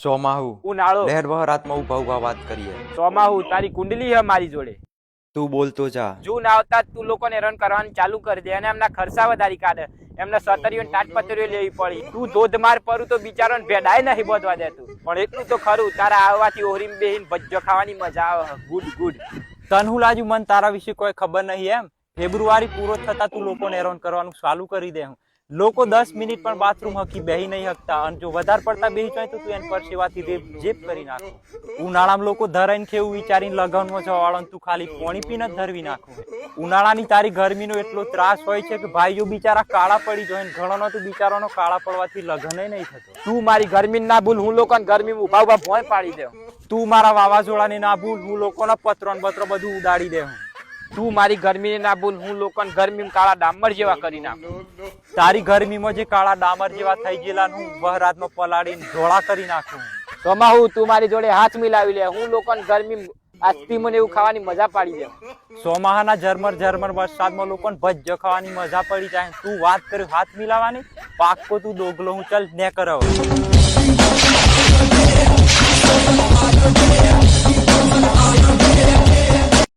ચોમાહુ ઉનાળો લહેર બહરાતમાં ઉભા ઉભા વાત કરીએ. ચોમાહુ તારી કુંડલી હે મારી જોડે. તું બોલતો જા. જૂન આવતા તું લોકોને હેરાન કરવાનું ચાલુ કરી દે અને એમના ખર્ચા વધારી કાઢે. એમને સતરીઓ તાટપત્રીઓ લેવી પડી. તું ધોધમાર પરું તો બિચારાને ભેડાય નહીં બોધવા દેતું. પણ એટલું તો ખરું તારા આવવાથી ઓહરીમ બેહીન ભજ્જો ખાવાની મજા આવે. Good good. તન હું લાજુ મન તારા વિશે કોઈ ખબર નહીં એમ. ફેબ્રુઆરી પૂરો થતા તું લોકોને હેરાન કરવાનું ચાલુ કરી દે. લોકો 10 મિનિટ પણ બાથરૂમ હકી બેહી નહીં શકતા અને જો વધારે પડતા બેહી જાય તો તું એન પર સેવાથી જેપ કરી નાખો. ઉનાળામાં લોકો ધરાઈને કેવું વિચારીને લગનમાં જવાળો તું ખાલી પાણી પીને જ ધરવી નાખો. ઉનાળાની તારી ગરમીનો એટલો ત્રાસ હોય છે કે ભાઈ જો બિચારા કાળા પડી જાય ઘણોનો તો બિચારાનો કાળા પડવાથી લગ્ન નહીં થતો. તું મારી ગરમી ના ભૂલ હું લોકોને ગરમીમાં ઉભા ઉભા ભોંય પાડી દઉં. તું મારા વાવાઝોડાને ના ભૂલ હું લોકોના પત્રો બધું ઉડાડી દે. તું મારી ગરમીને ના ભૂલ હું લોકોને ગરમીમાં કાળા ડામર જેવા કરી નાખું. તારી ગરમીમાં જે કાળા ડામર જેવા થઈ ગયેલા હું બહરાતમાં પલાળીને ધોળા કરી નાખું. સોમાહુ તું મારી જોડે હાથ મિલાવી લે. હું લોકોને ગરમી આઈસ્ક્રીમ ને એવું ખાવાની મજા પાડી દઉં. સોમાહાના ઝરમર વરસાદમાં લોકોને ભજ્જો ખાવાની મજા પડી જાય. તું વાત કર્યું હાથ મિલાવાની પાકો તું દોગલો હું ચાલ ને કરો.